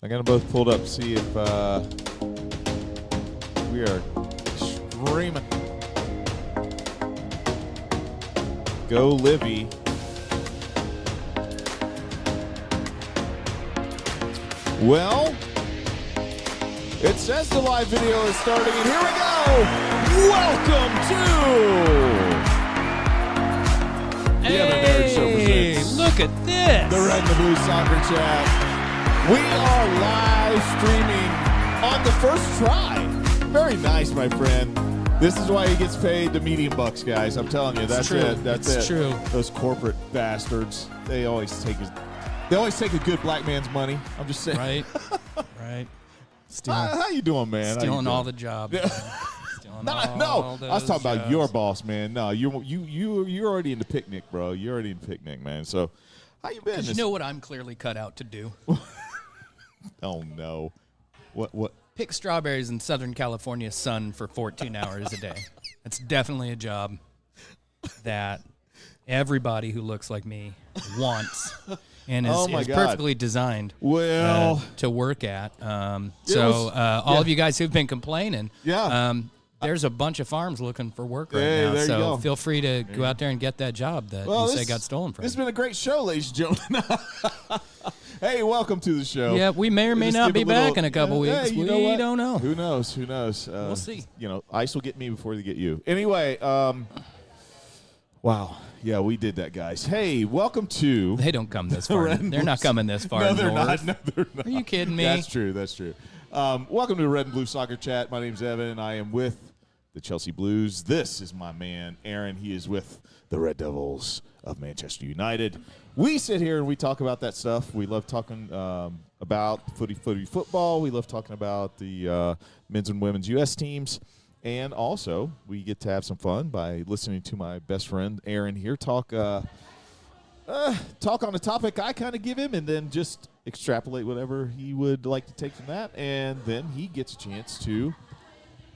I got them both pulled up to see if we are streaming. Go Livy. Well, it says the live video is starting, and here we go. Welcome to the Other Nerd Show presents Look at this. the Red and the Blue Soccer Chat. We are live streaming on the first try. Very nice, my friend. This is why he gets paid the medium bucks, guys. I'm telling you, that's it. That's it. True. Those corporate bastards. They always take a good black man's money. I'm just saying. Right. Right. How you doing, man? Stealing all the jobs. Yeah. Stealing No, all I was talking about jobs. your boss, man. No, you're already in the picnic, bro. You're already in the picnic, man. So, how you been? You know what I'm clearly cut out to do? Oh no, what? Pick strawberries in Southern California sun for 14 hours a day. That's definitely a job that everybody who looks like me wants and Oh my is God. perfectly designed Well, to work at. All yeah. of you guys who've been complaining, Yeah. there's a bunch of farms looking for work right Hey, now. there you So go. feel free to go out there and get that job that you say got stolen from This has you. been a great show, ladies and gentlemen. Hey, welcome to the show. Yeah, we may or may Just not give be a little- back in a couple weeks. Hey, you know We what? don't know. Who knows? Who knows? We'll see. You know, ice will get me before they get you. Anyway, wow. Yeah, we did that, guys. Hey, welcome to... They don't come this far. Red and They're Blue not coming this far. No, they're north. not. No, they're not. Are you kidding me? That's true. That's true. Welcome to the Red and Blue Soccer Chat. My name's Evan, and I am with the Chelsea Blues. This is my man, Aaron. He is with the Red Devils of Manchester United. We sit here and we talk about that stuff. We love talking about footy football. We love talking about the men's and women's U.S. teams. And also, we get to have some fun by listening to my best friend, Aaron, here talk on a topic I kind of give him and then just extrapolate whatever he would like to take from that. And then he gets a chance to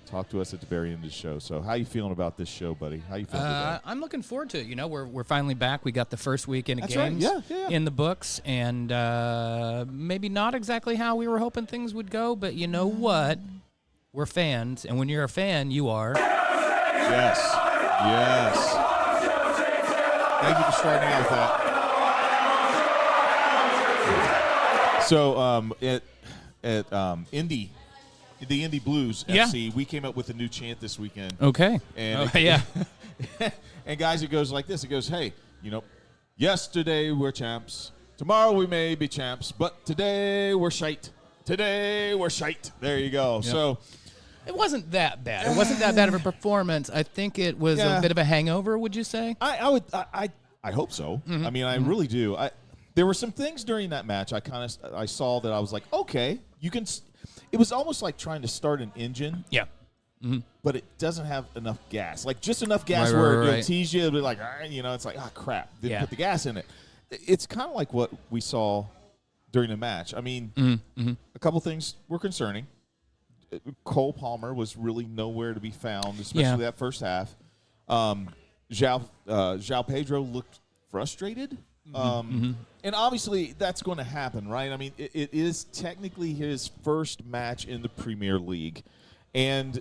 talk to us at the very end of the show. So how you feeling about this show, buddy? How you feeling today? I'm looking forward to it. You know, we're finally back. We got the first weekend of That's right. games Yeah. in the books, and maybe not exactly how we were hoping things would go, but you know what? We're fans, and when you're a fan, you are. Yes. Thank you for starting out with that. So at Indy, the Indy Blues FC, we came up with a new chant this weekend. Okay. And Yeah. And guys, it goes like this. It goes, hey, you know, yesterday we're champs. Tomorrow we may be champs, but today we're shite. Today we're shite. There you go. Yep. So it wasn't that bad. It wasn't that bad of a performance. I think it was a bit of a hangover, would you say? I hope so. Mm-hmm. I mean, I really do. There were some things during that match I saw that I was like, okay, you can. It was almost like trying to start an engine. Yeah. Mm-hmm. But it doesn't have enough gas. Like just enough gas where it'll tease you. It'll be like, you know, it's like, crap. Didn't put the gas in it. It's kind of like what we saw during the match. I mean, a couple things were concerning. Cole Palmer was really nowhere to be found, especially that first half. João Pedro looked frustrated. And obviously that's going to happen, right? I mean, it is technically his first match in the Premier League. And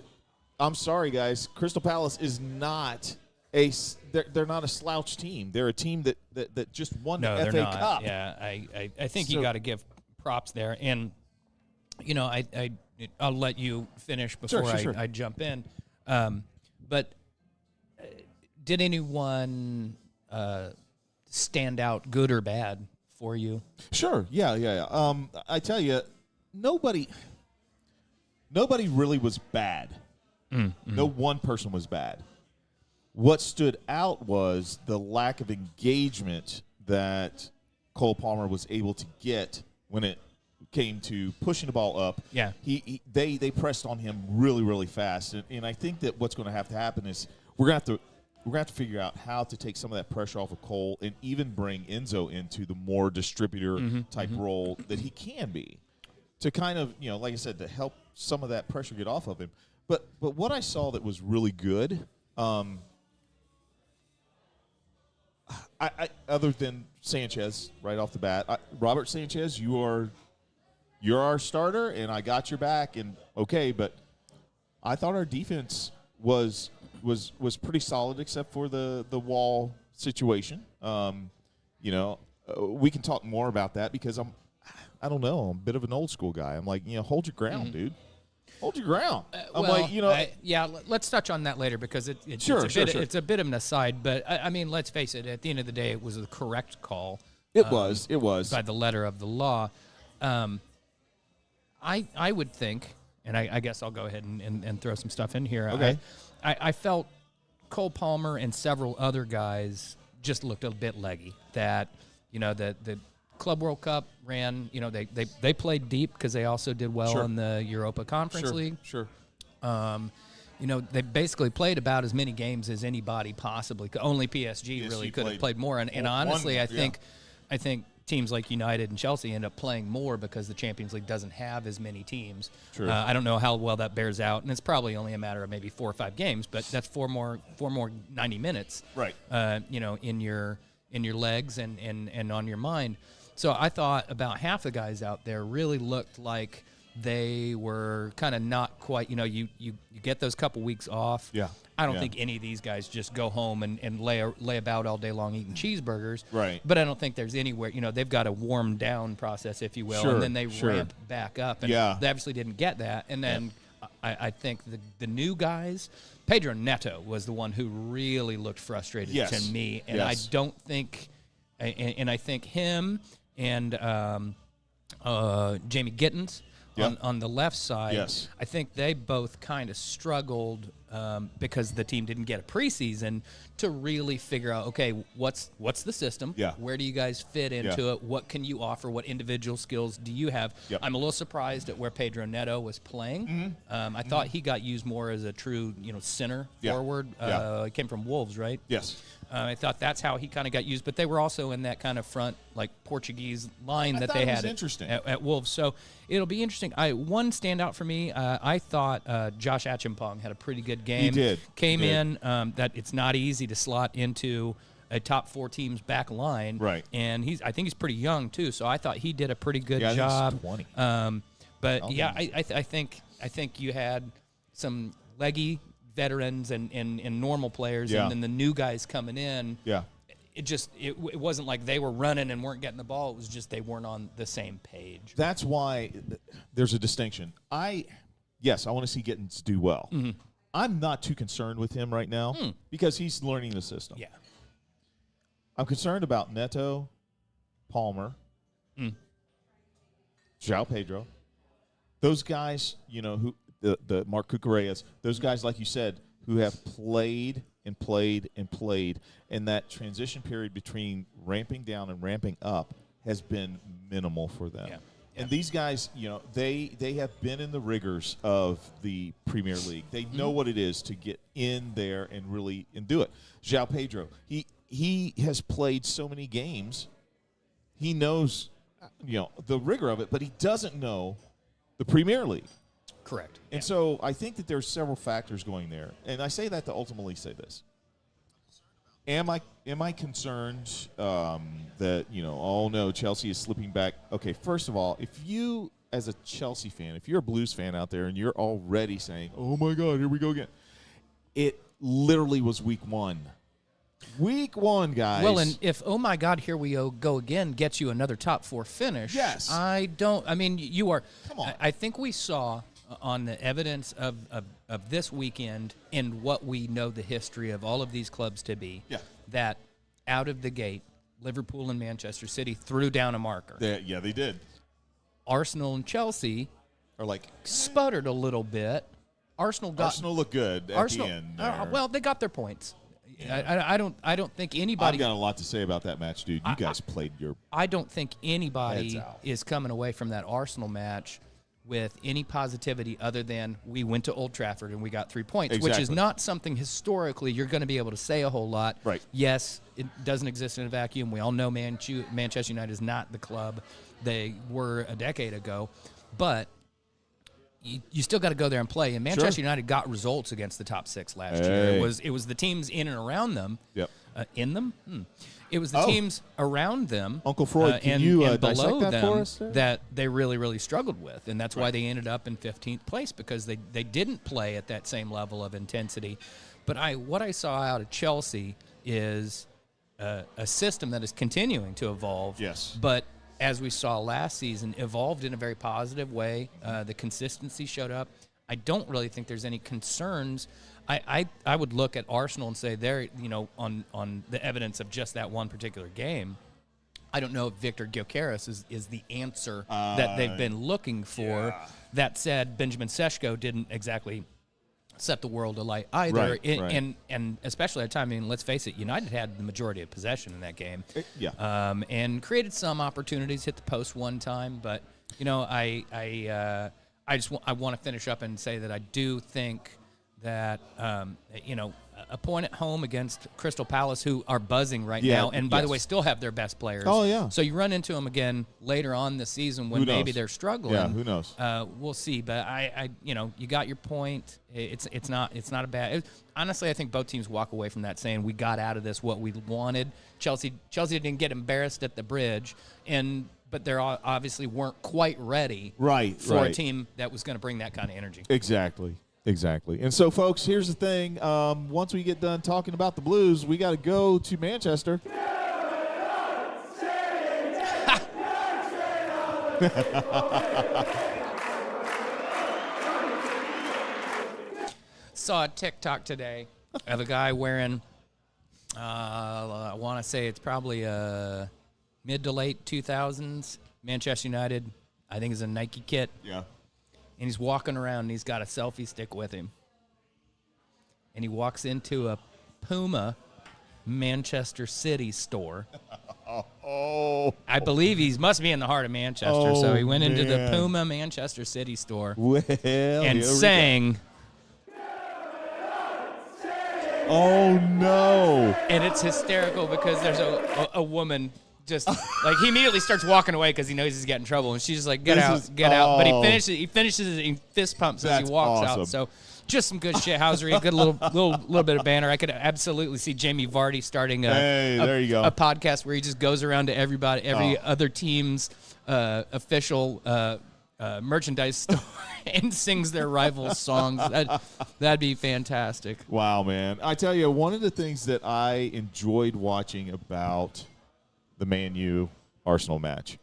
I'm sorry, guys, Crystal Palace is not they're not a slouch team. They're a team that just won the FA Cup. Yeah, I think you got to give props there. And, you know, I'll let you finish before I jump in. But did anyone stand out, good or bad, for you? Sure. Yeah. I tell you, nobody really was bad. No one person was bad. What stood out was the lack of engagement that Cole Palmer was able to get when it came to pushing the ball up. Yeah. They pressed on him really, really fast. And I think that what's going to have to happen is we're going to have to figure out how to take some of that pressure off of Cole and even bring Enzo into the more distributor type role that he can be to kind of, you know, like I said, to help some of that pressure get off of him. But what I saw that was really good, I other than Sanchez right off the bat, Robert Sanchez, you are you're our starter, and I got your back, and okay, but I thought our defense was pretty solid except for the wall situation. We can talk more about that because I don't know, I'm a bit of an old school guy. I'm like, hold your ground, dude. Hold your ground. Let's touch on that later because it's a bit of an aside. But I mean, let's face it. At the end of the day, it was the correct call. It was by the letter of the law. I would think, and I guess I'll go ahead and throw some stuff in here. Okay. I felt Cole Palmer and several other guys just looked a bit leggy. That the Club World Cup ran. They played deep because they also did well in the Europa Conference League. Sure. They basically played about as many games as anybody possibly could. Only PSG really could have played more. And honestly, I think teams like United and Chelsea end up playing more because the Champions League doesn't have as many teams. True. I don't know how well that bears out, and it's probably only a matter of maybe 4 or 5 games, but that's four more 90 minutes. Right. In your legs and on your mind. So I thought about half the guys out there really looked like they were kind of not quite, you get those couple weeks off. Yeah. I don't think any of these guys just go home and lay about all day long eating cheeseburgers. Right. But I don't think there's anywhere, they've got a warm down process, if you will, and then they ramp back up. And they obviously didn't get that. And then I think the new guys, Pedro Neto was the one who really looked frustrated to me. And I don't think, and I think him and Jamie Gittens on the left side, I think they both kind of struggled because the team didn't get a preseason to really figure out, okay, what's the system? Yeah. Where do you guys fit into it? What can you offer? What individual skills do you have? Yep. I'm a little surprised at where Pedro Neto was playing. I thought he got used more as a true, center forward. He came from Wolves, right? Yes. I thought that's how he kind of got used, but they were also in that kind of front, like Portuguese line that they had at Wolves. So it'll be interesting. One standout for me, I thought Josh Acheampong had a pretty good game. He did. Came in that it's not easy to slot into a top 4 team's back line. Right. And I think he's pretty young too, so I thought he did a pretty good I job. think he's 20. I think you had some leggy veterans and normal players, and then the new guys coming in. Yeah. It wasn't like they were running and weren't getting the ball. It was just they weren't on the same page. That's why there's a distinction. I want to see Gittens do well. Mm-hmm. I'm not too concerned with him right now because he's learning the system. Yeah. I'm concerned about Neto, Palmer, João Pedro. Those guys, who the Mark Cucurellas, those guys, like you said, who have played and played and played, and that transition period between ramping down and ramping up has been minimal for them. Yeah. And these guys, they have been in the rigors of the Premier League. They know what it is to get in there and really do it. João Pedro, he has played so many games. He knows, the rigor of it, but he doesn't know the Premier League. Correct. And so I think that there's several factors going there. And I say that to ultimately say this. Am I concerned that, oh no, Chelsea is slipping back? Okay, first of all, if you, as a Chelsea fan, if you're a Blues fan out there and you're already saying, oh my God, here we go again. It literally was week 1. Week 1, guys. Well, and if, oh my God, here we go again, gets you another top 4 finish. Yes. You are. Come on. I think we saw on the evidence of this weekend and what we know the history of all of these clubs to be, that out of the gate, Liverpool and Manchester City threw down a marker. They did. Arsenal and Chelsea are like sputtered a little bit. Arsenal looked good at the end. Well, they got their points. I don't think anybody. I've got a lot to say about that match, dude. You guys played your. I don't think anybody is coming away from that Arsenal match with any positivity other than we went to Old Trafford and we got 3 points, which is not something historically you're going to be able to say a whole lot. Right. Yes, it doesn't exist in a vacuum. We all know Manchester United is not the club they were a decade ago, but you still got to go there and play. And Manchester United got results against the top 6 last year. It was the teams in and around them. Yep. In them? It was the teams around them, Uncle Freud, can and you and dissect below that them for us there? that they really, really struggled with, and that's why they ended up in 15th place, because they didn't play at that same level of intensity. But what I saw out of Chelsea is a system that is continuing to evolve. Yes. But as we saw last season, evolved in a very positive way. The consistency showed up. I don't really think there's any concerns. I would look at Arsenal and say they're, on the evidence of just that one particular game, I don't know if Victor Gyökeres is the answer that they've been looking for. Yeah. That said, Benjamin Sesko didn't exactly set the world alight either. Right. And especially at a time, let's face it, United had the majority of possession in that game. And created some opportunities, hit the post one time. But, I want to finish up and say that I do think that, a point at home against Crystal Palace, who are buzzing right now, and by the way, still have their best players. Oh, yeah. So you run into them again later on this season when maybe they're struggling. Yeah, who knows? We'll see. But you got your point. It's not a bad. Honestly, I think both teams walk away from that saying we got out of this what we wanted. Chelsea didn't get embarrassed at the bridge, but they obviously weren't quite ready for a team that was going to bring that kind of energy. Exactly. And so, folks, here's the thing. Once we get done talking about the Blues, we got to go to Manchester. Saw a TikTok today of a guy wearing, I want to say it's probably a mid to late 2000s Manchester United. I think it's a Nike kit. Yeah. And he's walking around, and he's got a selfie stick with him. And he walks into a Puma Manchester City store. I believe he must be in the heart of Manchester. So he went into the Puma Manchester City store and sang. Oh, no. And it's hysterical because there's a woman just like he immediately starts walking away because he knows he's getting in trouble, and she's just like, get out. But he finishes it, he fist pumps as he walks out. So just some good shithousery, a good little bit of banner. I could absolutely see Jamie Vardy starting a podcast where he just goes around to every other team's official merchandise store and sings their rivals' songs. That'd be fantastic. Wow, man. I tell you, one of the things that I enjoyed watching about the Man U Arsenal match,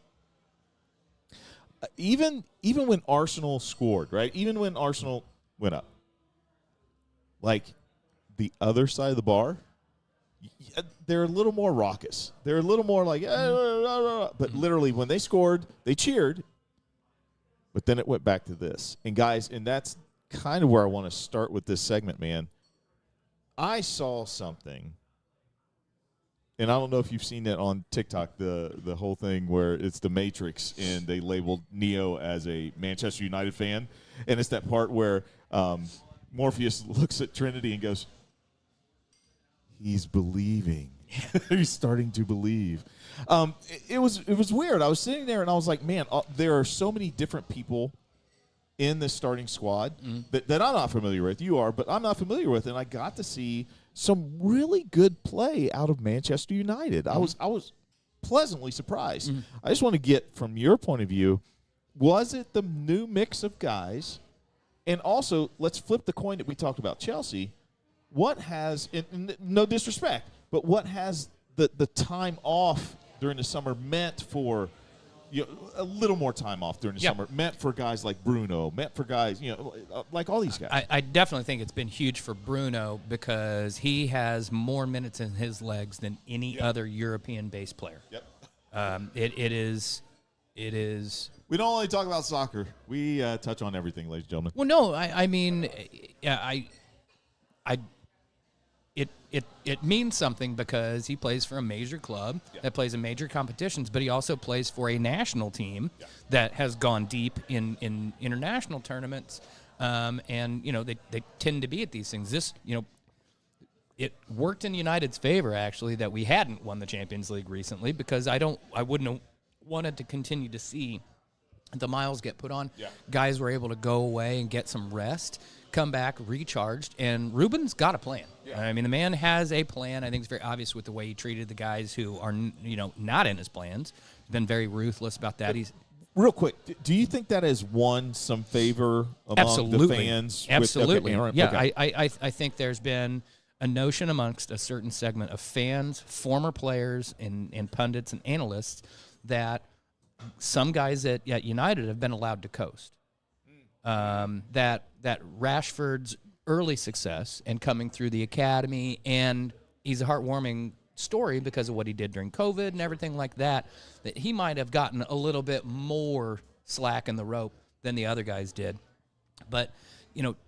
even when Arsenal scored, right? Even when Arsenal went up, like the other side of the bar, they're a little more raucous. They're a little more like, but literally when they scored, they cheered. But then it went back to this. And guys, and that's kind of where I want to start with this segment, man. I saw something. And I don't know if you've seen that on TikTok, the whole thing where it's the Matrix and they labeled Neo as a Manchester United fan. And it's that part where Morpheus looks at Trinity and goes, he's believing. He's starting to believe. It was weird. I was sitting there and I was like, man, there are so many different people in this starting squad that I'm not familiar with. You are, but I'm not familiar with. And I got to see some really good play out of Manchester United. I was pleasantly surprised. I just want to get from your point of view, was it the new mix of guys? And also, let's flip the coin that we talked about Chelsea. What has, and no disrespect, but what has the time off during the summer meant for a little more time off during the summer, meant for guys like Bruno, meant for guys, like all these guys? I definitely think it's been huge for Bruno because he has more minutes in his legs than any other European-based player. It is. We don't only talk about soccer. We touch on everything, ladies and gentlemen. Well, no, I mean, It means something because he plays for a major club that plays in major competitions, but he also plays for a national team that has gone deep in international tournaments. And they tend to be at these things. It worked in United's favor actually that we hadn't won the Champions League recently because I wouldn't have wanted to continue to see the miles get put on. Yeah. Guys were able to go away and get some rest, come back recharged, and Ruben's got a plan. Yeah. I mean, the man has a plan. I think it's very obvious with the way he treated the guys who are, not in his plans. He's been very ruthless about that. He's real quick. Do you think that has won some favor among the fans? Absolutely. Okay, right, yeah, okay. I think there's been a notion amongst a certain segment of fans, former players, and pundits and analysts that some guys at United have been allowed to coast. That Rashford's early success and coming through the academy, and he's a heartwarming story because of what he did during COVID and everything like that, that he might have gotten a little bit more slack in the rope than the other guys did. But,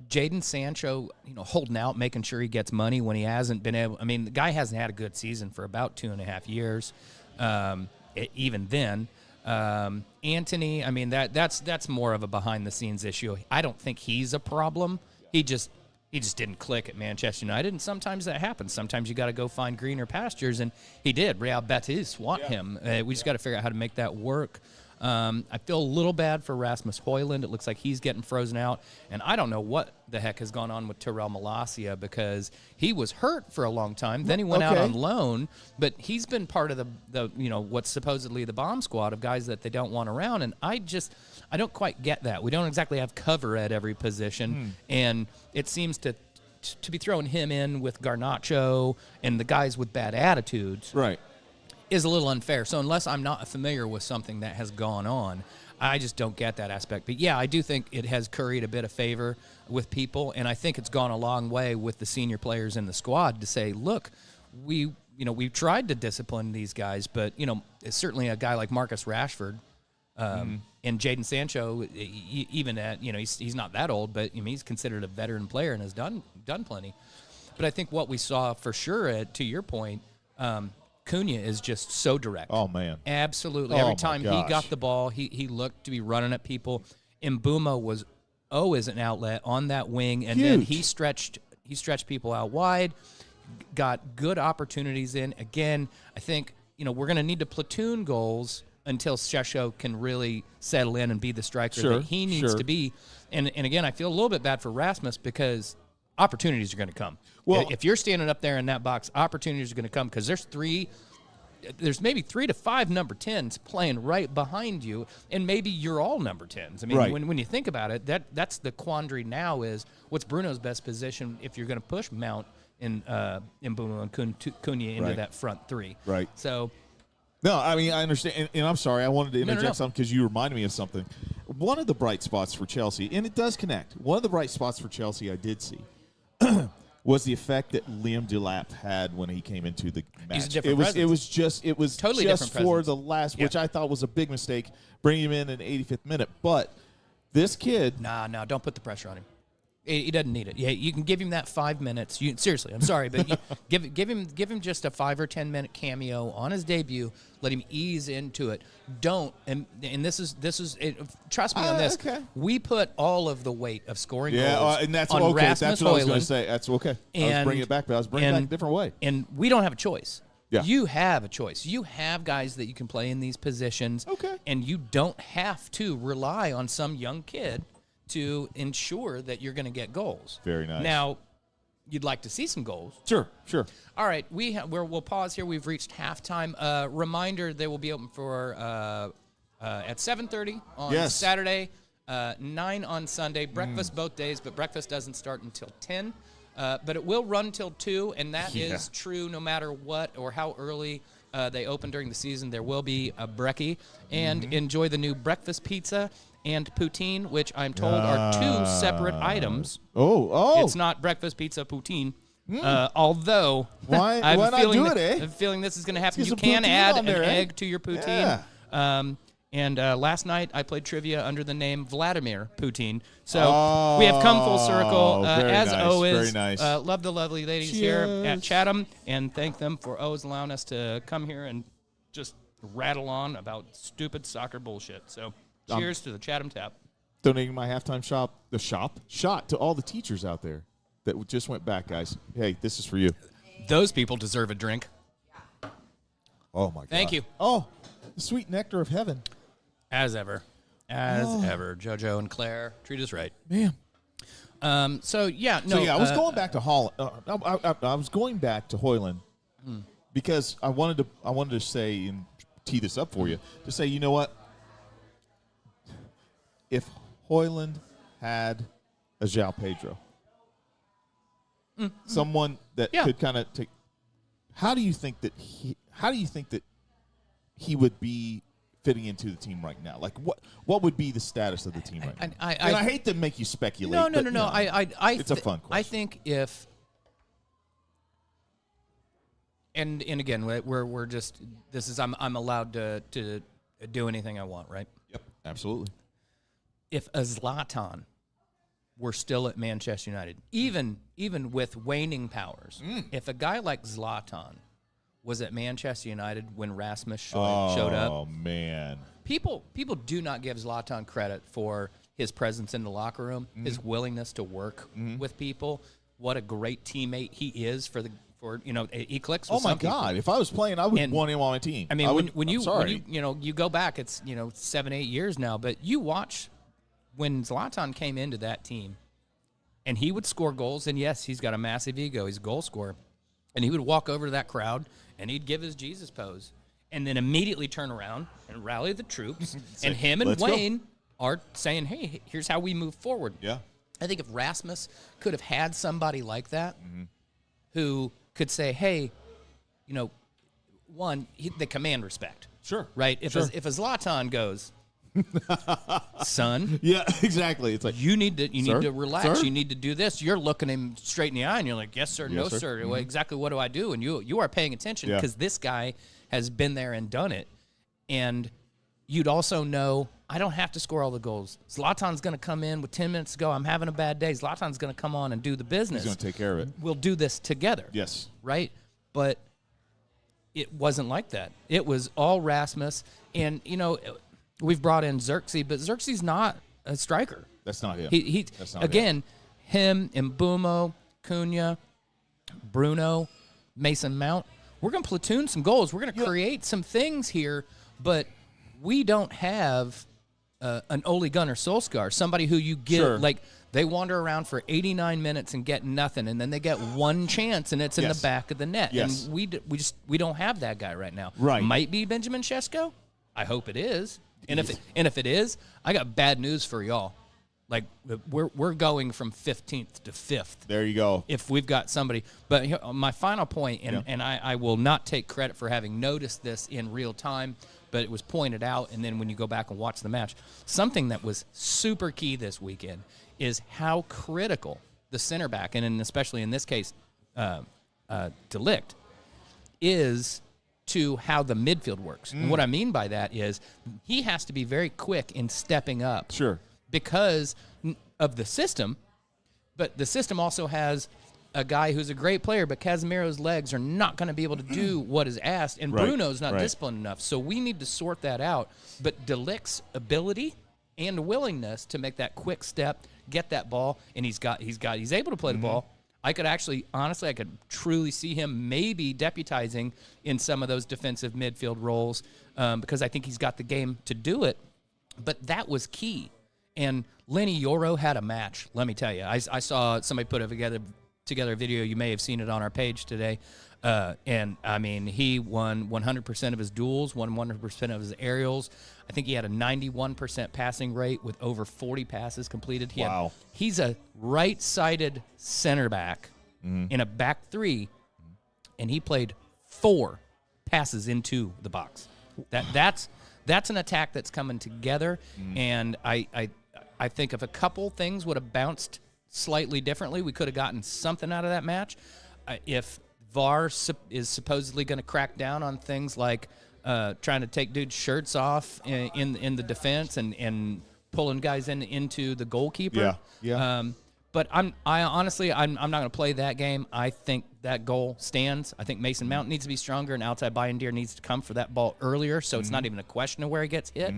Jadon Sancho, holding out, making sure he gets money when he hasn't been able. I mean, the guy hasn't had a good season for about 2.5 years. Even then. Anthony, I mean, that's more of a behind-the-scenes issue. I don't think he's a problem. He just didn't click at Manchester United, and sometimes that happens. Sometimes you got to go find greener pastures, and he did. Real Betis want him. We just got to figure out how to make that work. I feel a little bad for Rasmus Højlund. It looks like he's getting frozen out, and I don't know what the heck has gone on with Terrell Malacia because he was hurt for a long time. Then he went out on loan, but he's been part of the what's supposedly the bomb squad of guys that they don't want around, and I don't quite get that. We don't exactly have cover at every position, and it seems to be throwing him in with Garnacho and the guys with bad attitudes. Right. Is a little unfair. So unless I'm not familiar with something that has gone on, I just don't get that aspect. But yeah, I do think it has curried a bit of favor with people, and I think it's gone a long way with the senior players in the squad to say, look, we've tried to discipline these guys, but certainly a guy like Marcus Rashford and Jadon Sancho, even at he's not that old, but he's considered a veteran player and has done plenty. But I think what we saw for sure, to your point. Cunha is just so direct. Oh, man. Absolutely. Every time he got the ball, he looked to be running at people. Mbeumo was as an outlet on that wing, and then he stretched people out wide, got good opportunities in. Again, I think, we're going to need to platoon goals until Šešo can really settle in and be the striker that he needs to be. And again, I feel a little bit bad for Rasmus because opportunities are going to come. Well, if you're standing up there in that box, opportunities are going to come because there's maybe 3 to 5 number 10s playing right behind you, and maybe you're all number 10s. I mean, when you think about it, that's the quandary now is what's Bruno's best position if you're going to push Mount and Mbeumo and Cunha into that front three. Right. So. No, I mean, I understand, and I'm sorry, I wanted to interject something because you reminded me of something. One of the bright spots for Chelsea, and it does connect, one of the bright spots for Chelsea I did see was the effect that Liam Delap had when he came into the match. He's a different presence. It was totally just different for presence. the last, which I thought was a big mistake, bringing him in the 85th minute. But this kid, no, don't put the pressure on him. He doesn't need it. Yeah, you can give him that 5 minutes. Seriously, I'm sorry, but give him just a 5 or 10 minute cameo on his debut. Let him ease into it. Don't and this is trust me on this. Okay. We put all of the weight of scoring goals and that's on okay. Rasmus That's what I was going to Højlund. say. That's okay. I was bringing it back, but I was bringing it back a different way. And we don't have a choice. Yeah. You have a choice. You have guys that you can play in these positions. Okay. And you don't have to rely on some young kid to ensure that you're going to get goals. Very nice. Now, you'd like to see some goals. Sure. All right, we'll pause here. We've reached halftime. Reminder, they will be open for at 7:30 on Saturday, 9 on Sunday. Breakfast both days, but breakfast doesn't start until 10. But it will run till 2, and that is true no matter what or how early they open during the season. There will be a brekkie. And enjoy the new breakfast pizza and poutine, which I'm told are 2 separate items. Oh. It's not breakfast pizza poutine. Although why I not do it, eh? I have a feeling this is going to happen. Let's You get some can poutine add on there, an eh? egg to your poutine. Yeah. And last night I played trivia under the name Vladimir Poutine. So we have come full circle. Very as nice, always, very nice. love the lovely ladies here at Chatham, and thank them for always allowing us to come here and just rattle on about stupid soccer bullshit. So cheers to the Chatham Tap. Donating my halftime shot to all the teachers out there that just went back, guys. Hey, this is for you. Those people deserve a drink. Oh, my God. Thank you. Oh, the sweet nectar of heaven. As ever. As ever, JoJo and Claire treat us right. Man. So yeah, no. So yeah, I was going back to Holland. I was going back to Hoyland because I wanted to say and tee this up for you to say, you know what? If Hoyland had a João Pedro, someone that could kind of take, how do you think that he would be fitting into the team right now? Like, what would be the status of the team right now? And I hate to make you speculate. No. You know, it's a fun question. I think if, and again, we're just, this is, I'm allowed to do anything I want, right? Yep, absolutely. If a Zlatan were still at Manchester United, even with waning powers, if a guy like Zlatan was at Manchester United when Rasmus showed up. Oh, man. People do not give Zlatan credit for his presence in the locker room, his willingness to work with people. What a great teammate he is for he clicks with some people. Oh, my God. If I was playing, I would want him on my team. I mean, when you go back, it's 7-8 years now, but you watch when Zlatan came into that team and he would score goals, and yes, he's got a massive ego. He's a goal scorer. And he would walk over to that crowd and he'd give his Jesus pose and then immediately turn around and rally the troops. And him and Wayne are saying, hey, here's how we move forward. Yeah. I think if Rasmus could have had somebody like that who could say, hey, they command respect. Sure. Right? If a Zlatan goes, son. Yeah, exactly. It's like, you need to relax. Sir? You need to do this. You're looking him straight in the eye, and you're like, yes, sir, no, sir. Well, exactly what do I do? And you are paying attention because this guy has been there and done it. And you'd also know, I don't have to score all the goals. Zlatan's going to come in with 10 minutes to go. I'm having a bad day. Zlatan's going to come on and do the business. He's going to take care of it. We'll do this together. Yes. Right? But it wasn't like that. It was all Rasmus. And, we've brought in Xerxes, but Xerxes not a striker. That's not him. That's not him, Mbumo, Cunha, Bruno, Mason Mount. We're going to platoon some goals. We're going to create some things here, but we don't have an Ole Gunnar Solskjaer, somebody who you get like they wander around for 89 minutes and get nothing, and then they get one chance, and it's in the back of the net. Yes. And we don't have that guy right now. Right. Might be Benjamin Šeško. I hope it is. And if it is, I got bad news for y'all. Like we're going from 15th to 5th. There you go. If we've got somebody, but here, my final point, and I will not take credit for having noticed this in real time, but it was pointed out, and then when you go back and watch the match, something that was super key this weekend is how critical the center back, and especially in this case, De Ligt, is to how the midfield works. And what I mean by that is he has to be very quick in stepping up. Sure. Because of the system, but the system also has a guy who's a great player, but Casemiro's legs are not going to be able to do what is asked, and Bruno's not disciplined enough. So we need to sort that out. But De Ligt's ability and willingness to make that quick step, get that ball, and he's able to play the ball. I could honestly truly see him maybe deputizing in some of those defensive midfield roles because I think he's got the game to do it. But that was key. And Lenny Yoro had a match, let me tell you. I saw somebody put together a video. You may have seen it on our page today. And, I mean, he won 100% of his duels, won 100% of his aerials. I think he had a 91% passing rate with over 40 passes completed. He's a right-sided center back in a back three, and he played 4 passes into the box. That's an attack that's coming together, and I think if a couple things would have bounced slightly differently, we could have gotten something out of that match. If VAR is supposedly going to crack down on things like trying to take dudes' shirts off in the defense and pulling guys into the goalkeeper. But I'm not going to play that game. I think that goal stands. I think Mason Mount needs to be stronger, and Altay Bayindir needs to come for that ball earlier, so it's not even a question of where he gets hit.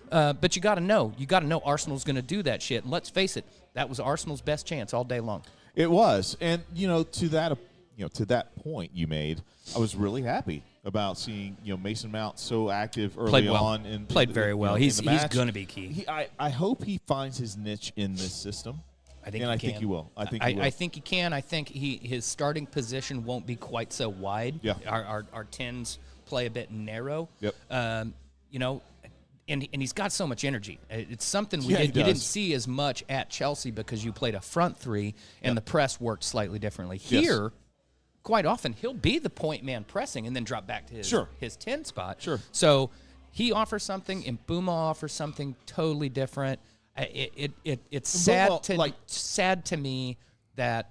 But you got to know. You got to know Arsenal's going to do that shit. And let's face it, that was Arsenal's best chance all day long. It was, and to that point you made, I was really happy about seeing Mason Mount so active early Played well. on and played very well. He's going to be key. I hope he finds his niche in this system. I think he will. I think he can. I think his starting position won't be quite so wide. Yeah. Our tens play a bit narrow. Yep. And he's got so much energy. It's something you didn't see as much at Chelsea because you played a front three and the press worked slightly differently. Yes. Here, quite often he'll be the point man pressing and then drop back to his 10 spot. Sure. So he offers something, and Mbuma offers something totally different. It's sad to me that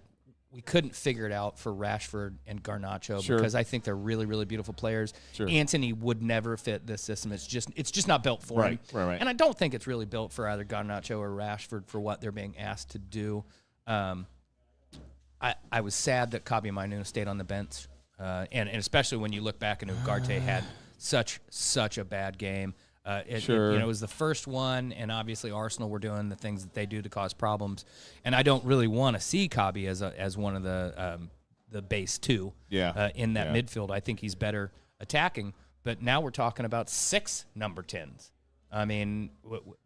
we couldn't figure it out for Rashford and Garnacho because I think they're really, really beautiful players. Sure. Anthony would never fit this system. It's just not built for him. Right. And I don't think it's really built for either Garnacho or Rashford for what they're being asked to do. I was sad that Kabi Mainu stayed on the bench, and especially when you look back and Ugarte had such a bad game. It was the first one, and obviously Arsenal were doing the things that they do to cause problems. And I don't really want to see Kabi as one of the base two in that midfield. I think he's better attacking. But now we're talking about 6 number 10s. I mean,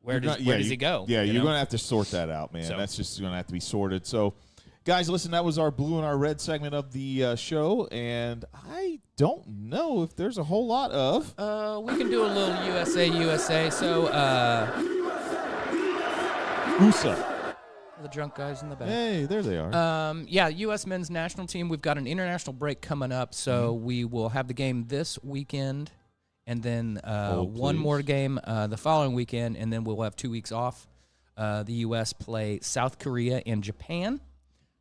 where does he go? Yeah, you're going to have to sort that out, man. That's just going to have to be sorted. So, guys, listen, that was our blue and our red segment of the show, and I don't know if there's a whole lot of. We can do a little USA. So, USA. The drunk guys in the back. Hey, there they are. U.S. men's national team. We've got an international break coming up, so we will have the game this weekend, and then one more game the following weekend, and then we'll have 2 weeks off. The U.S. play South Korea and Japan.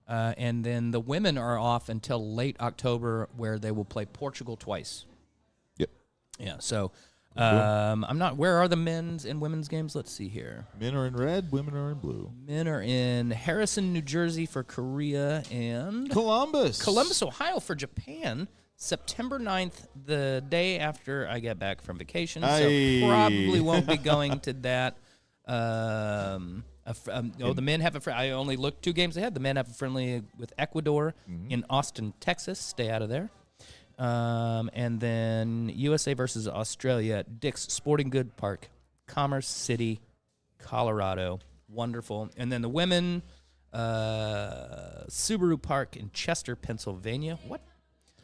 And then the women are off until late October, where they will play Portugal twice. Yep. Yeah. So I'm not. Where are the men's and women's games? Let's see here. Men are in red. Women are in blue. Men are in Harrison, New Jersey for Korea and Columbus, Ohio for Japan. September 9th, the day after I get back from vacation. So probably won't be going to that. The men have I only looked 2 games ahead. The men have a friendly with Ecuador in Austin, Texas. Stay out of there. And then USA versus Australia at Dick's Sporting Goods Park, Commerce City, Colorado. Wonderful. And then the women, Subaru Park in Chester, Pennsylvania. What?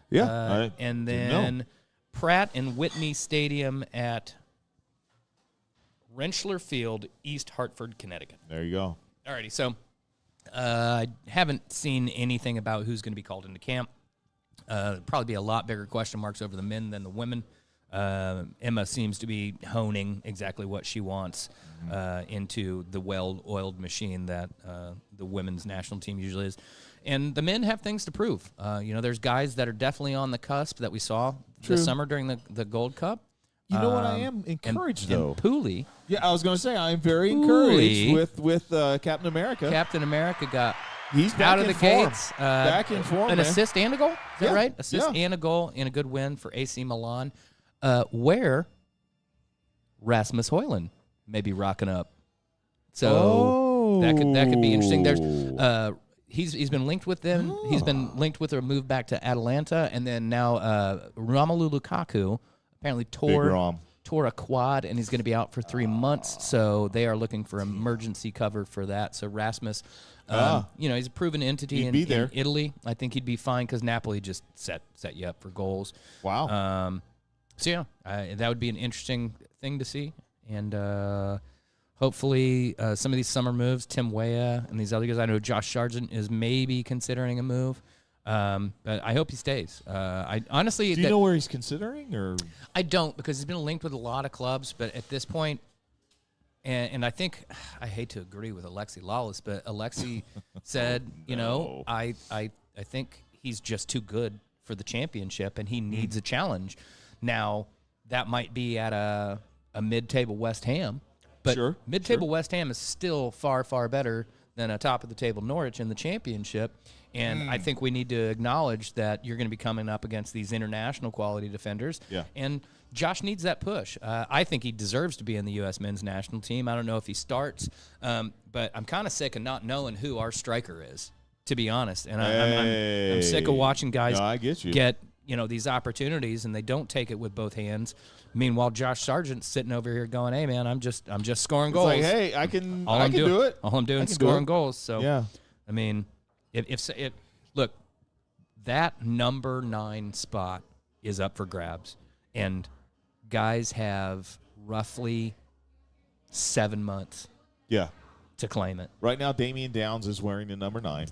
Yeah. And then Pratt and Whitney Stadium at Rentschler Field, East Hartford, Connecticut. There you go. Alrighty, so I haven't seen anything about who's going to be called into camp. Probably be a lot bigger question marks over the men than the women. Emma seems to be honing exactly what she wants into the well-oiled machine that the women's national team usually is. And the men have things to prove. There's guys that are definitely on the cusp that we saw this summer during the Gold Cup. You know what? I am encouraged, though. And Pooley. Yeah, I was going to say, I am very encouraged with Captain America. Captain America got He's out of the gates. Back in form, An man. assist and a goal? Is that right? Assist and a goal in a good win for AC Milan, where Rasmus Højlund may be rocking up. So that could be interesting. There's he's been linked with them. Oh. He's been linked with a move back to Atalanta, and then now Romelu Lukaku apparently tore a quad, and he's going to be out for 3 months. So they are looking for emergency cover for that. So Rasmus, he's a proven entity in Italy. I think he'd be fine because Napoli just set you up for goals. Wow. That would be an interesting thing to see, and hopefully some of these summer moves, Tim Weah and these other guys. I know Josh Sargent is maybe considering a move. But I hope he stays. I honestly, do you know where he's considering, or I don't, because he's been linked with a lot of clubs. But at this point, and I think I hate to agree with Alexi Lawless, but Alexi said, I think he's just too good for the championship, and he needs a challenge. Now that might be at a mid-table West Ham, but mid-table West Ham is still far, far better than a top-of-the-table Norwich in the championship. And I think we need to acknowledge that you're going to be coming up against these international quality defenders. Yeah. And Josh needs that push. I think he deserves to be in the U.S. men's national team. I don't know if he starts, but I'm kind of sick of not knowing who our striker is, to be honest. And I'm sick of watching guys these opportunities, and they don't take it with both hands. Meanwhile, Josh Sargent's sitting over here going, "Hey, man, I'm just scoring goals. Like, hey, I can do it. All I'm doing is scoring goals." So, yeah. I mean, if look, that number 9 spot is up for grabs, and guys have roughly 7 months. Yeah. To claim it. Right now, Damian Downs is wearing the number 9.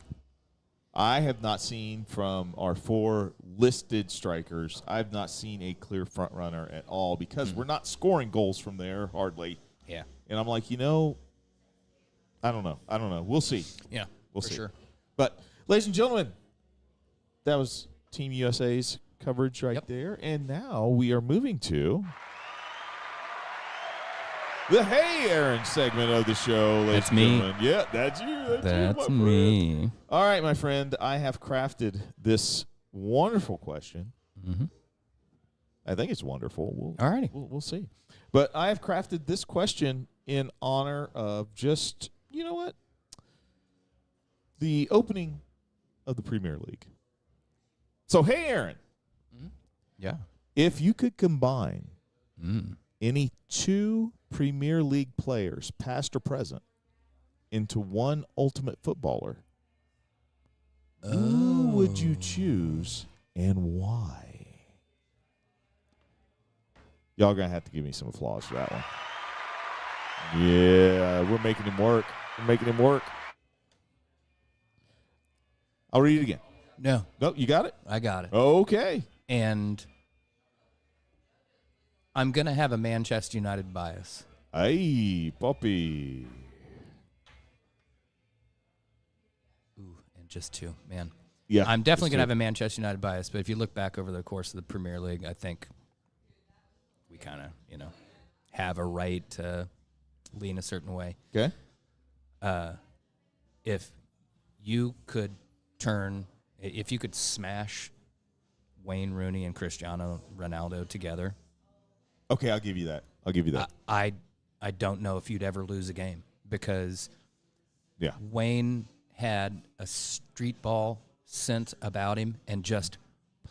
I have not seen from our 4 listed strikers, I've not seen a clear front runner at all because we're not scoring goals from there hardly. Yeah. And I'm like, I don't know. We'll see. Yeah, we'll see. Sure. But, ladies and gentlemen, that was Team USA's coverage right there. And now we are moving to the Hey Aaron segment of the show, ladies and gentlemen. Yeah, that's you. That's me. All right, my friend. I have crafted this wonderful question. Mm-hmm. I think it's wonderful. All righty. We'll see. But I have crafted this question in honor of just, the opening of the Premier League. So, hey, Aaron. Mm-hmm. Yeah. If you could combine any 2 Premier League players, past or present, into one ultimate footballer, who would you choose and why? Y'all going to have to give me some applause for that one. Yeah, we're making him work. I'll read it again. No, you got it? I got it. Okay. And I'm going to have a Manchester United bias. Hey, Poppy. Ooh, and just 2, man. Yeah. I'm definitely going to have a Manchester United bias, but if you look back over the course of the Premier League, I think we kind of, have a right to lean a certain way. Okay. If you could smash Wayne Rooney and Cristiano Ronaldo together. Okay, I'll give you that. I don't know if you'd ever lose a game because yeah, Wayne had a street ball sense about him and just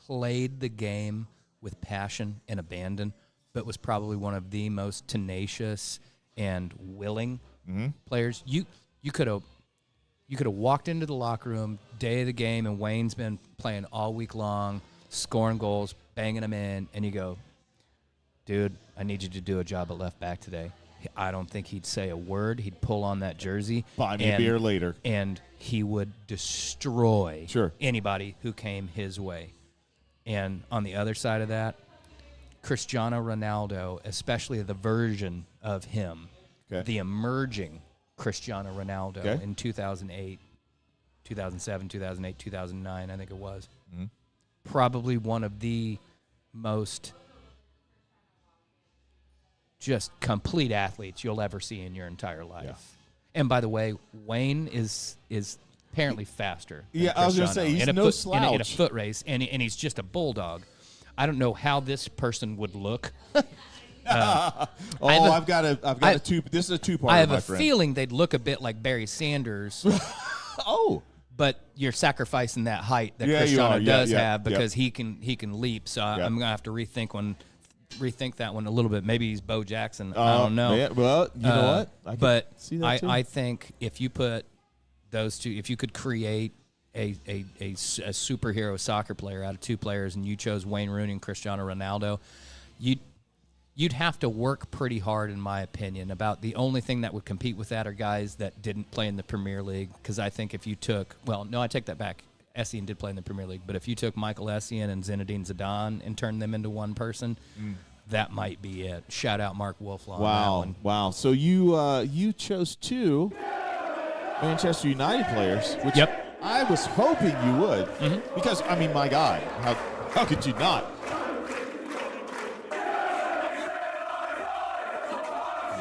played the game with passion and abandon, but was probably one of the most tenacious and willing players. You could have walked into the locker room day of the game, and Wayne's been playing all week long, scoring goals, banging them in, and you go, dude, I need you to do a job at left back today. I don't think he'd say a word. He'd pull on that jersey. Buy me a beer later. And he would destroy Sure. anybody who came his way. And on the other side of that, Cristiano Ronaldo, especially the version of him, the emerging Cristiano Ronaldo in 2008, 2007, 2008, 2009, I think it was. Mm-hmm. Probably one of the most just complete athletes you'll ever see in your entire life. Yeah. And by the way, Wayne is apparently faster. Yeah, I was going to say, he's no slouch. In a foot race, and he's just a bulldog. I don't know how this person would look. I've got a two. This is a two-parter. I have a feeling they'd look a bit like Barry Sanders. But you're sacrificing that height that Cristiano does have because he can leap. So I'm gonna have to rethink that one a little bit. Maybe he's Bo Jackson. I don't know. Yeah, well, you know what? I think if you put those two, if you could create a superhero soccer player out of 2 players, and you chose Wayne Rooney and Cristiano Ronaldo, you'd have to work pretty hard, in my opinion. About the only thing that would compete with that are guys that didn't play in the Premier League. Because I think if you took, I take that back. Essien did play in the Premier League, but if you took Michael Essien and Zinedine Zidane and turned them into one person, that might be it. Shout out Mark Wolflaw. Wow. So you chose 2 Manchester United players, which I was hoping you would, because I mean, my God, how could you not?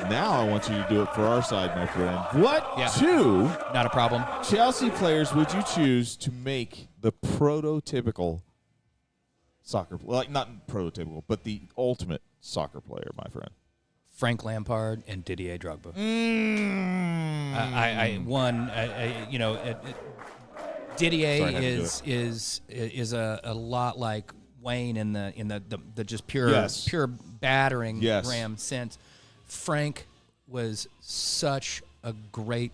Now I want you to do it for our side, my friend. What 2 not a problem Chelsea players would you choose to make the prototypical soccer, not prototypical, but the ultimate soccer player, my friend? Frank Lampard and Didier Drogba. Didier is a lot like Wayne in the just pure Yes. pure battering Yes. ram sense. Frank was such a great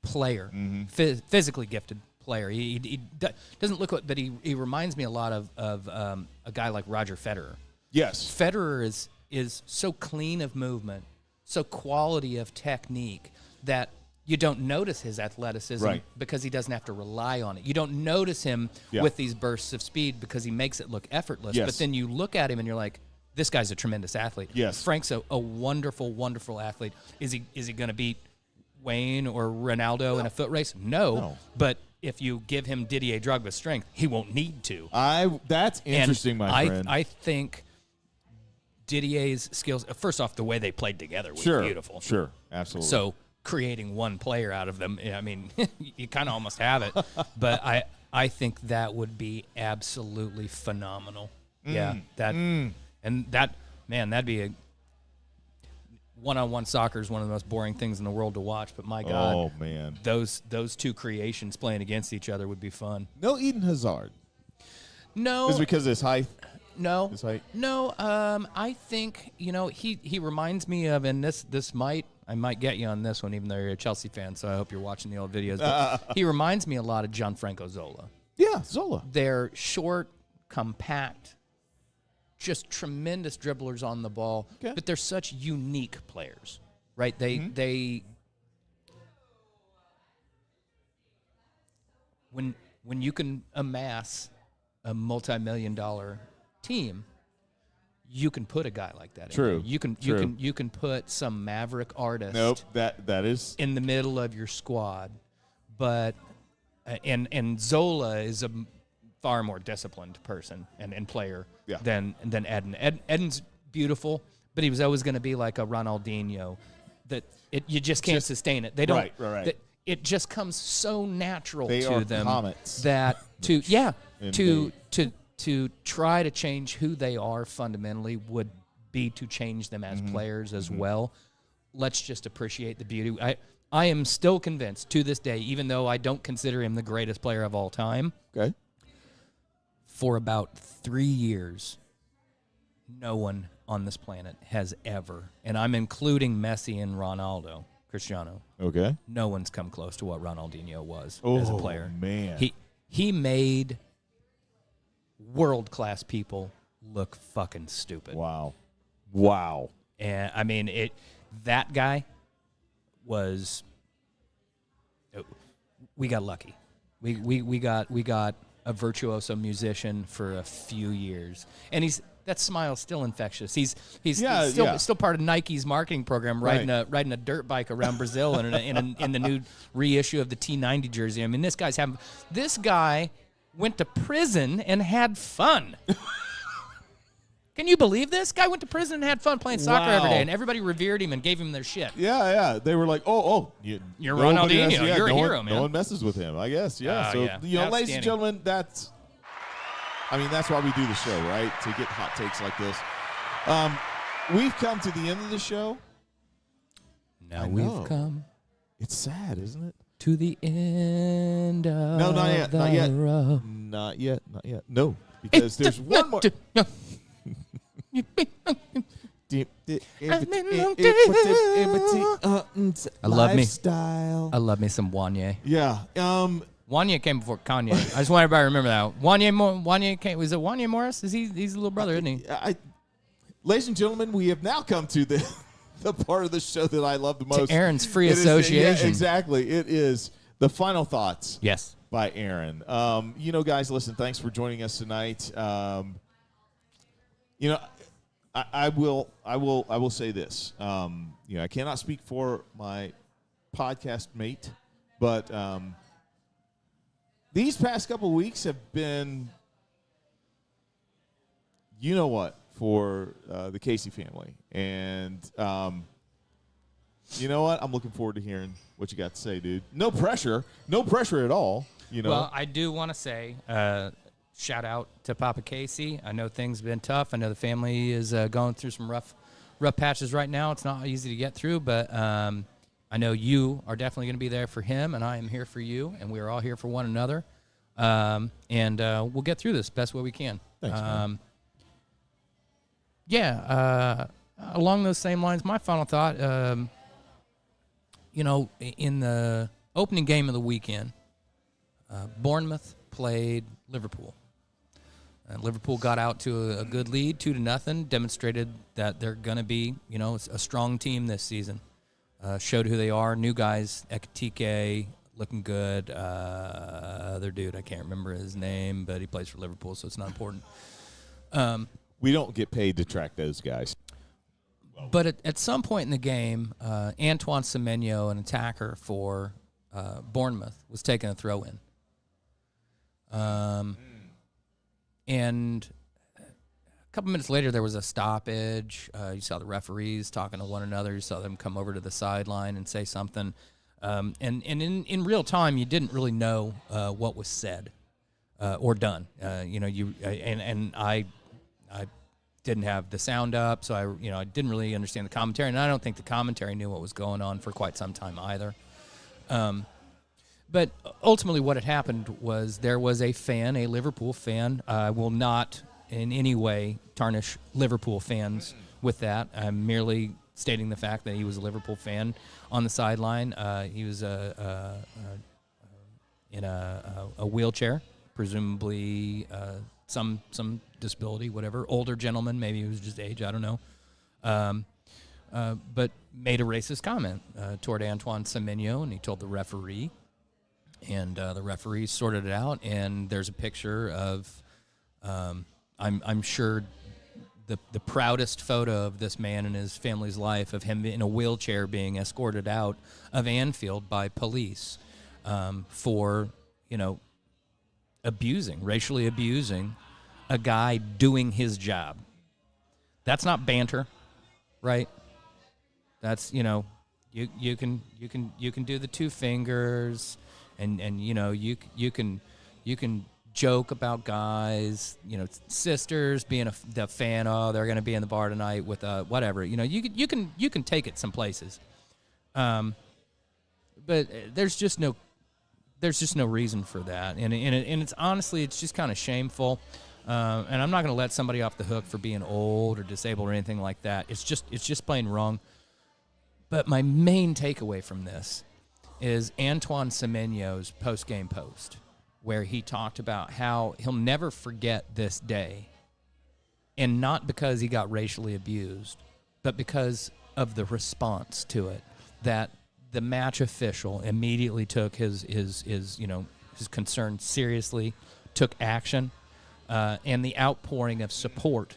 player, physically gifted player. He doesn't look, but he reminds me a lot of a guy like Roger Federer. Yes. Federer is so clean of movement, so quality of technique that you don't notice his athleticism Right. because he doesn't have to rely on it. You don't notice him with these bursts of speed because he makes it look effortless. Yes. But then you look at him and you're like, this guy's a tremendous athlete. Yes. Frank's a wonderful, wonderful athlete. Is he going to beat Wayne or Ronaldo in a foot race? No. But if you give him Didier Drogba's strength, he won't need to. That's interesting, my friend. I think Didier's skills, first off, the way they played together was beautiful. Sure, absolutely. So creating one player out of them, I mean, you kind of almost have it. But I think that would be absolutely phenomenal. Yeah, that'd be a one-on-one soccer is one of the most boring things in the world to watch. But my God, oh man, those two creations playing against each other would be fun. No Eden Hazard. No, is it because of his height? No, His height? No. I think he reminds me of, and I might get you on this one, even though you're a Chelsea fan. So I hope you're watching the old videos. But he reminds me a lot of Gianfranco Zola. Yeah, Zola. They're short, compact, just tremendous dribblers on the ball, but they're such unique players, right? They when you can amass a multi-million-dollar team, you can put a guy like that True. in there. You can put some maverick artist that is in the middle of your squad, but and Zola is a far more disciplined person and player than Eden. Eden's beautiful, but he was always going to be like a Ronaldinho, that you just can't sustain it. They don't. Right. It just comes so natural They to are them comets. that to try to change who they are fundamentally would be to change them as players as well. Let's just appreciate the beauty. I am still convinced to this day, even though I don't consider him the greatest player of all time. Okay. For about 3 years, no one on this planet has ever, and I'm including Messi and Ronaldo, Cristiano. Okay. No one's come close to what Ronaldinho was as a player. Man. He made world-class people look fucking stupid. Wow. And I mean, that guy was. We got lucky. We got a virtuoso musician for a few years, and that smile's still infectious. He's still part of Nike's marketing program, riding a dirt bike around Brazil in the new reissue of the T90 jersey. I mean, this guy went to prison and had fun. Can you believe this? Guy went to prison and had fun playing soccer every day, and everybody revered him and gave him their shit. Yeah. They were like, you're Ronaldinho. You're a hero, man. No one messes with him, I guess. Yeah. Ladies and gentlemen, that's why we do the show, right? To get hot takes like this. We've come to the end of the show. Now we've come. It's sad, isn't it? To the end of No, not yet. road. Not yet. No, because there's one more. I love me some Wanye. Yeah. Wanye came before Kanye. I just want everybody to remember that. Wanye came. Was it Wanye Morris? He's a little brother, isn't he? Ladies and gentlemen, we have now come to the part of the show that I love the most. To Aaron's free association. Exactly. It is the final thoughts. Yes. By Aaron. Guys, listen, thanks for joining us tonight. I will say this. I cannot speak for my podcast mate, but these past couple of weeks have been, for the Casey family. And you know what? I'm looking forward to hearing what you got to say, dude. No pressure at all. Well, I do want to say, shout out to Papa Casey. I know things have been tough. I know the family is going through some rough patches right now. It's not easy to get through, but I know you are definitely going to be there for him, and I am here for you, and we are all here for one another. and we'll get through this best way we can. Thanks, man. Along those same lines, my final thought, in the opening game of the weekend, Bournemouth played Liverpool. Liverpool got out to a good lead, 2-0, demonstrated that they're going to be, a strong team this season. Showed who they are. New guys, Acheampong, looking good. Other dude, I can't remember his name, but he plays for Liverpool, so it's not important. We don't get paid to track those guys. But at some point in the game, Antoine Semenyo, an attacker for Bournemouth, was taking a throw-in. And a couple minutes later, there was a stoppage. You saw the referees talking to one another. You saw them come over to the sideline and say something. And in real time, you didn't really know what was said or done. I didn't have the sound up, so I didn't really understand the commentary, and I don't think the commentary knew what was going on for quite some time either. But ultimately what had happened was there was a Liverpool fan. I will not in any way tarnish Liverpool fans with that. I'm merely stating the fact that he was a Liverpool fan on the sideline. He was in a wheelchair, presumably some disability, whatever. Older gentleman, maybe it was just age, I don't know. But made a racist comment toward Antoine Semenyo, and he told the referee. And the referee sorted it out, and there's a picture of, I'm sure, the proudest photo of this man in his family's life, of him in a wheelchair being escorted out of Anfield by police for, racially abusing a guy doing his job. That's not banter, right? That's, you can do the two fingers. And you can joke about guys, sisters being the fan. Oh, they're going to be in the bar tonight with whatever. You can take it some places, but there's just no reason for that. And it's honestly, it's just kind of shameful. And I'm not going to let somebody off the hook for being old or disabled or anything like that. It's just plain wrong. But my main takeaway from this is Antoine Semenyo's post-game post, where he talked about how he'll never forget this day, and not because he got racially abused, but because of the response to it, that the match official immediately took his concern seriously, took action, and the outpouring of support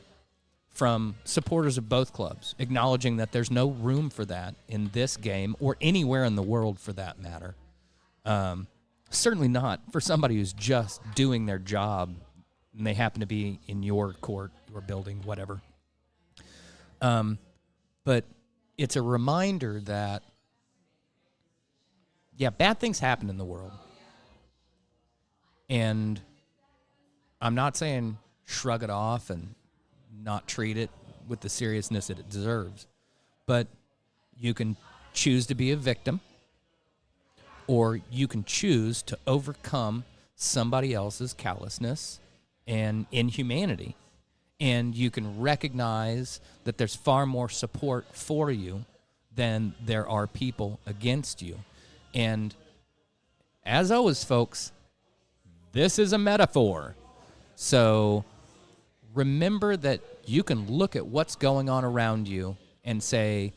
from supporters of both clubs, acknowledging that there's no room for that in this game or anywhere in the world for that matter. Certainly not for somebody who's just doing their job and they happen to be in your court, your building, whatever. But it's a reminder that, bad things happen in the world. And I'm not saying shrug it off and not treat it with the seriousness that it deserves. But you can choose to be a victim, or you can choose to overcome somebody else's callousness and inhumanity. And you can recognize that there's far more support for you than there are people against you. And as always, folks, this is a metaphor. So remember that you can look at what's going on around you and say,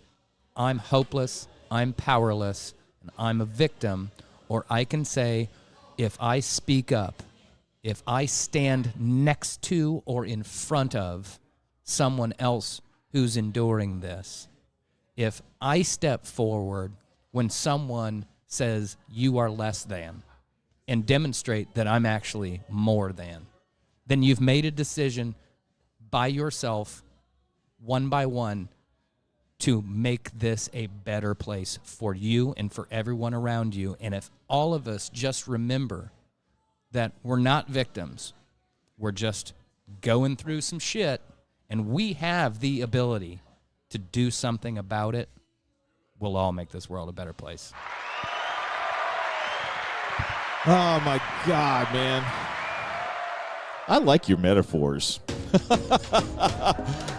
I'm hopeless, I'm powerless, and I'm a victim. Or I can say, if I speak up, if I stand next to or in front of someone else who's enduring this, if I step forward when someone says you are less than and demonstrate that I'm actually more than, then you've made a decision by yourself, one by one, to make this a better place for you and for everyone around you. And if all of us just remember that we're not victims, we're just going through some shit, and we have the ability to do something about it, we'll all make this world a better place. Oh, my God, man. I like your metaphors.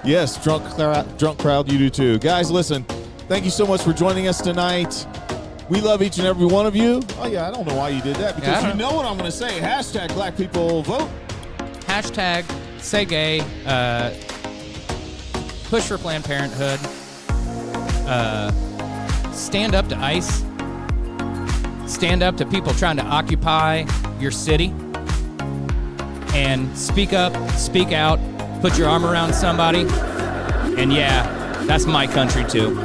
Yes, drunk crowd, you do too. Guys, listen, thank you so much for joining us tonight. We love each and every one of you. Oh, yeah, I don't know why you did that, because you know what I'm going to say. Hashtag Black People Vote. Hashtag Say Gay. Push for Planned Parenthood. Stand up to ICE. Stand up to people trying to occupy your city. And speak up, speak out, put your arm around somebody. And yeah, that's my country too.